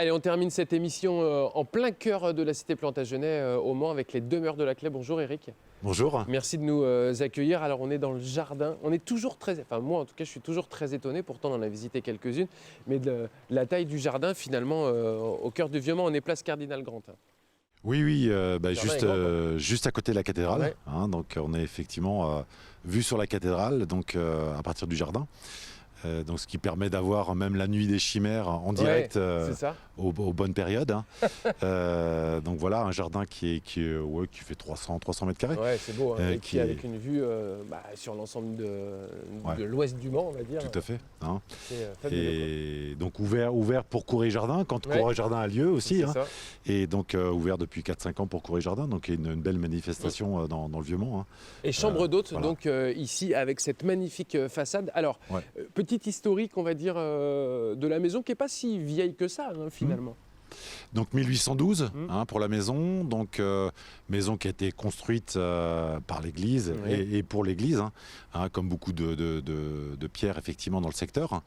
Allez, on termine cette émission en plein cœur de la cité Plantagenet au Mans avec les demeures de la Clé. Bonjour Eric. Bonjour. Merci de nous accueillir. Alors on est dans le jardin. On est toujours très, enfin moi en tout cas je suis toujours très étonné, pourtant on en a visité quelques-unes, mais de la taille du jardin finalement au cœur du Vieux-Mans, on est place Cardinal Grant. Oui, Jardin est grand, juste à côté de la cathédrale. Ouais. Donc on est effectivement vu sur la cathédrale, donc à partir du jardin. Donc ce qui permet d'avoir même la nuit des chimères en direct c'est ça. aux bonnes périodes. Donc voilà, un jardin qui fait 300 mètres carrés. Ouais, c'est beau. Hein. Et qui puis est- avec une vue sur l'ensemble de l'ouest du Mans, on va dire. Tout à fait. C'est fabuleux. Et donc ouvert pour Courrier Jardin, quand Ouais. Courrier Jardin a lieu aussi. C'est ça. Et donc ouvert depuis 4-5 ans pour Courrier Jardin. Donc une belle manifestation dans le Vieux-Mans. Et chambre d'hôte, voilà. donc ici avec cette magnifique façade. Alors, Ouais. petite historique, on va dire, de la maison qui n'est pas si vieille que ça, hein, finalement. Donc 1812 pour la maison, donc maison qui a été construite par l'Église Oui. et pour l'Église, comme beaucoup de pierres effectivement dans le secteur.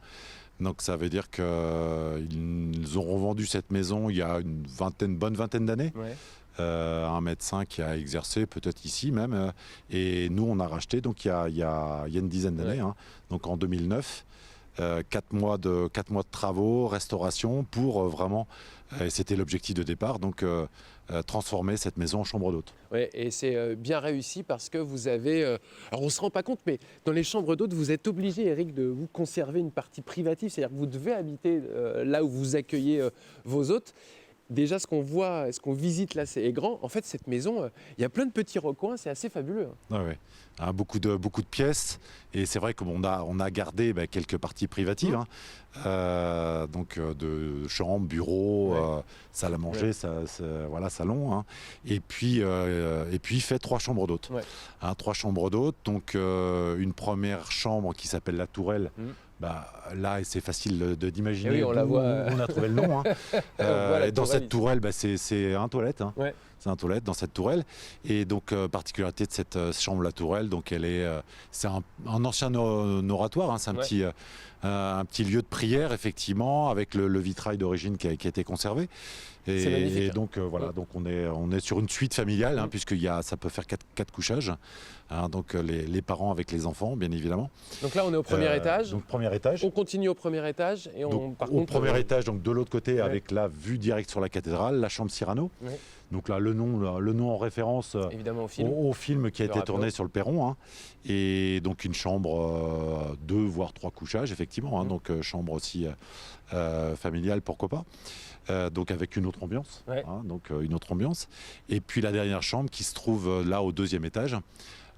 Donc ça veut dire qu'ils ont revendu cette maison il y a une bonne vingtaine d'années. Ouais. Un médecin qui a exercé peut-être ici même, et nous on a racheté donc il y a une dizaine d'années, donc en 2009. 4 mois de travaux, restauration pour vraiment, c'était l'objectif de départ, donc transformer cette maison en chambre d'hôte. Ouais, et c'est bien réussi parce que vous avez... alors on ne se rend pas compte, mais dans les chambres d'hôtes, vous êtes obligé, Eric, de vous conserver une partie privative, c'est-à-dire que vous devez habiter là où vous accueillez vos hôtes. Déjà, ce qu'on voit, ce qu'on visite là, c'est grand. En fait, cette maison, il y a plein de petits recoins, c'est assez fabuleux. Ouais. Beaucoup de pièces, et c'est vrai qu'on a gardé quelques parties privatives, donc de chambres, bureaux, salle à manger, salon, et puis il fait 3 chambres d'hôtes. Ouais. 3 chambres d'hôtes, donc une première chambre qui s'appelle la Tourelle. Là, c'est facile d'imaginer Et oui, on la voit, où on a trouvé le nom. voit la Et dans tourelle cette tourelle, c'est un toilette. Ouais. C'est un toilette dans cette tourelle. Et donc, particularité de cette chambre, la tourelle, donc c'est un ancien oratoire, c'est un petit lieu de prière, effectivement, avec le vitrail d'origine qui a été conservé. C'est magnifique. Et donc, donc on est sur une suite familiale, puisque ça peut faire 4 couchages. Donc les parents avec les enfants, bien évidemment. Donc là, on est au premier étage. Donc premier étage. On continue au premier étage. Et Donc, par au contre, premier étage, donc de l'autre côté, Ouais. avec la vue directe sur la cathédrale, la chambre Cyrano. Ouais. Donc là, le nom en référence évidemment, au film. au film qui a Le été rappelons. tourné sur le perron. Et donc une chambre 2 voire 3 couchages, effectivement. Donc chambre aussi familiale, pourquoi pas. Donc avec une autre ambiance. Ouais. Une autre ambiance. Et puis la dernière chambre qui se trouve là au 2e étage.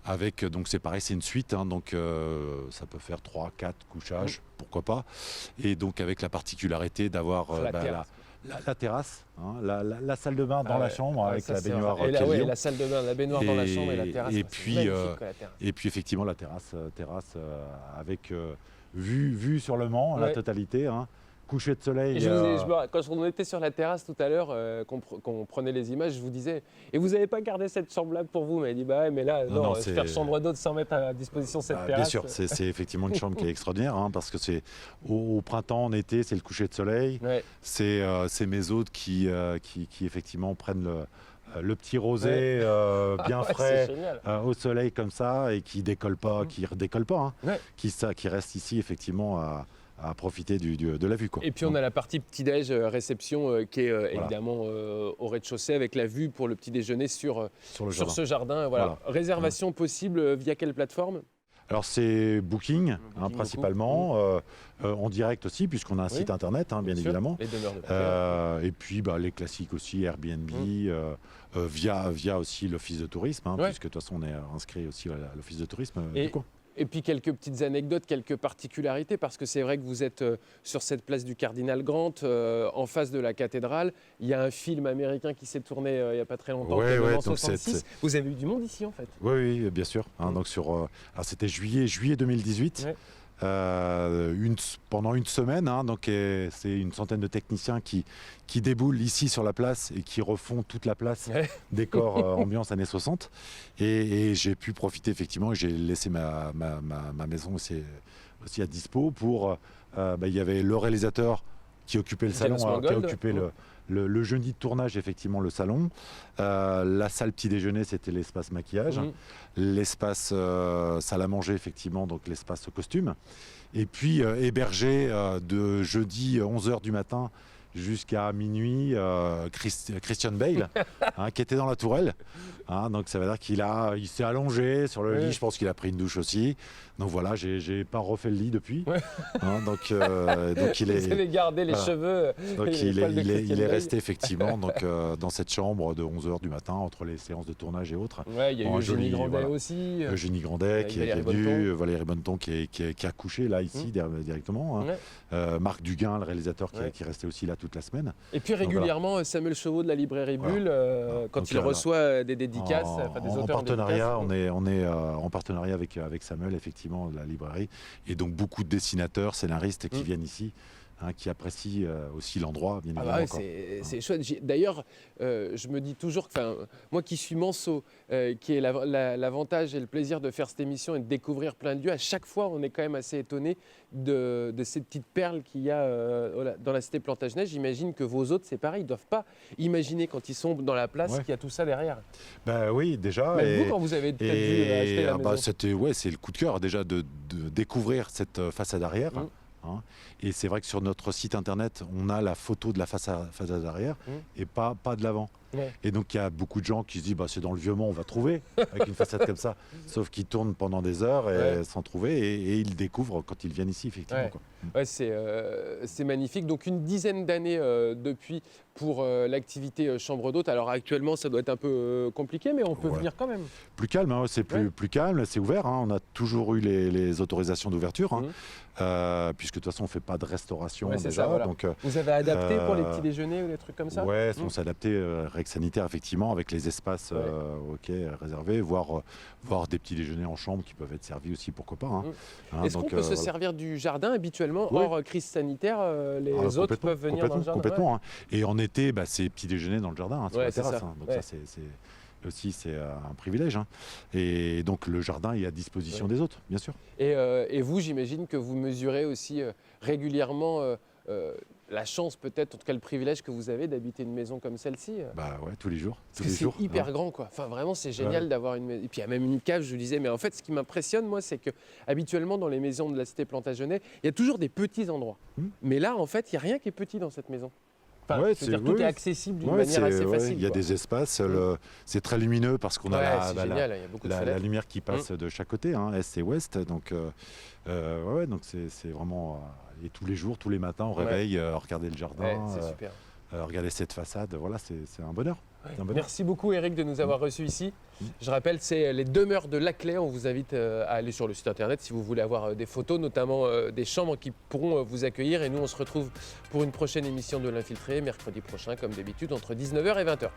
Avec, donc c'est pareil, c'est une suite, donc ça peut faire 3-4 couchages, pourquoi pas. Et donc avec la particularité d'avoir La terrasse. la terrasse, la salle de bain dans la chambre, avec ça, la c'est baignoire et là, Quai de ouais, Lion. la salle de bain, la baignoire dans la chambre et la terrasse. Et c'est puis, magnifique, quoi, la terrasse. et puis effectivement la terrasse avec vue sur le Mans, la Ouais. totalité, coucher de soleil. Et quand on était sur la terrasse tout à l'heure, qu'on prenait les images, je vous disais, et vous n'avez pas gardé cette chambre-là pour vous? Mais dit, bah ouais, mais là, Non, faire chambre d'hôte sans mettre à disposition cette terrasse. Bien sûr, c'est effectivement une chambre qui est extraordinaire, parce que c'est au printemps, en été, c'est le coucher de soleil. Ouais. C'est mes hôtes qui effectivement prennent le petit rosé bien Ouais, frais c'est génial. au soleil comme ça, et qui décolle pas, qui redécolle pas, Ouais. qui reste ici effectivement à profiter de la vue, quoi. Et puis on a la partie petit-déj, réception, qui est évidemment au rez-de-chaussée avec la vue pour le petit déjeuner sur sur le jardin. ce jardin. Voilà. Réservation possible via quelle plateforme? Alors c'est Booking, Booking principalement, en direct aussi, puisqu'on a un site internet, bien sûr. évidemment. Les demeures de Plantagenet. Et puis les classiques aussi, Airbnb, via aussi l'office de tourisme, Ouais. puisque de toute façon on est inscrit aussi à l'office de tourisme Et- du coin. Et puis quelques petites anecdotes, quelques particularités, parce que c'est vrai que vous êtes sur cette place du Cardinal Grant, en face de la cathédrale. Il y a un film américain qui s'est tourné il n'y a pas très longtemps, Ouais, qui est ouais, en donc 66. Vous avez eu du monde ici, en fait. Oui, bien sûr. Donc alors c'était juillet 2018. Ouais. Pendant une semaine, c'est une centaine de techniciens qui déboulent ici sur la place et qui refont toute la place, Ouais. décor ambiance années 60. Et j'ai pu profiter effectivement, et j'ai laissé ma maison aussi à dispo pour. Il y avait le réalisateur qui occupait le James salon, qui a Mangold. occupé le jeudi de tournage, effectivement, le salon. La salle petit déjeuner, c'était l'espace maquillage. L'espace salle à manger, effectivement, donc l'espace costume. Et puis hébergé de jeudi 11h du matin jusqu'à minuit, Christian Bale, qui était dans la tourelle. Donc ça veut dire qu'il s'est allongé sur le lit, je pense qu'il a pris une douche aussi. Donc voilà, j'ai pas refait le lit depuis. Donc il est... Vous avez gardé les cheveux. Donc il est resté effectivement dans cette chambre de 11h du matin entre les séances de tournage et autres. Ouais, il y a eu Eugénie Grandet aussi. Eugénie Grandet qui est venue, Valérie Bonneton qui a couché là, ici, directement. Marc Duguin, le réalisateur, qui est resté aussi là toute la semaine. Et puis régulièrement, Samuel Chauveau de la librairie Bulle, quand il reçoit des dédicaces, des auteurs en partenariat, on est en partenariat avec Samuel, effectivement, de la librairie. Et donc beaucoup de dessinateurs, scénaristes qui viennent ici. Qui apprécient aussi l'endroit, bien évidemment. C'est chouette. D'ailleurs, je me dis toujours que moi qui suis manceau, qui ai l'avantage et le plaisir de faire cette émission et de découvrir plein de lieux, à chaque fois, on est quand même assez étonné de ces petites perles qu'il y a dans la cité Plantagenet. J'imagine que vos hôtes, c'est pareil, ils ne doivent pas imaginer quand ils sont dans la place qu'il y a tout ça derrière. Ben oui, déjà. Même vous, quand vous avez peut-être vu acheter la maison. C'est le coup de cœur déjà de découvrir cette façade arrière. Et c'est vrai que sur notre site internet, on a la photo de la façade arrière et pas de l'avant. Et donc il y a beaucoup de gens qui se disent c'est dans le Vieux-Mont, on va trouver avec une façade comme ça. Sauf qu'ils tournent pendant des heures sans trouver et ils découvrent quand ils viennent ici, effectivement. C'est magnifique. Donc une dizaine d'années depuis pour l'activité chambre d'hôte. Alors actuellement, ça doit être un peu compliqué, mais on peut venir quand même. Plus calme, c'est plus calme, c'est ouvert. On a toujours eu les autorisations d'ouverture, puisque de toute façon, on ne fait pas de restauration déjà. Ça, voilà. Donc, vous avez adapté pour les petits déjeuners ou des trucs comme ça? Oui, on s'est adapté, règles sanitaires, effectivement, avec les espaces réservés, voire des petits déjeuners en chambre qui peuvent être servis aussi, pourquoi pas. Est-ce qu'on peut se servir du jardin habituellement, hors crise sanitaire, les autres peuvent venir dans le jardin? Complètement. Et en été, c'est petits déjeuners dans le jardin, sur la terrasse. Donc ça, c'est un privilège. Et donc le jardin est à disposition des autres, bien sûr. Et vous, j'imagine que vous mesurez aussi régulièrement la chance peut-être, en tout cas le privilège que vous avez d'habiter une maison comme celle-ci. Tous les jours. Parce que c'est hyper grand, quoi. Enfin, vraiment, c'est génial d'avoir une maison. Et puis il y a même une cave, je vous disais. Mais en fait, ce qui m'impressionne, moi, c'est que habituellement dans les maisons de la cité Plantagenet, il y a toujours des petits endroits. Mais là, en fait, il n'y a rien qui est petit dans cette maison. Tout est accessible d'une manière assez facile. Il y a des espaces, c'est très lumineux parce qu'on a la lumière qui passe de chaque côté, est et ouest. Donc, donc c'est vraiment... et tous les jours, tous les matins, on réveille, regarder le jardin, c'est super. Regarder cette façade. Voilà, c'est un bonheur. Merci beaucoup Eric de nous avoir reçus ici. Je rappelle, c'est les demeures de Laclais. On vous invite à aller sur le site internet si vous voulez avoir des photos, notamment des chambres qui pourront vous accueillir. Et nous, on se retrouve pour une prochaine émission de l'Infiltré, mercredi prochain, comme d'habitude, entre 19h et 20h.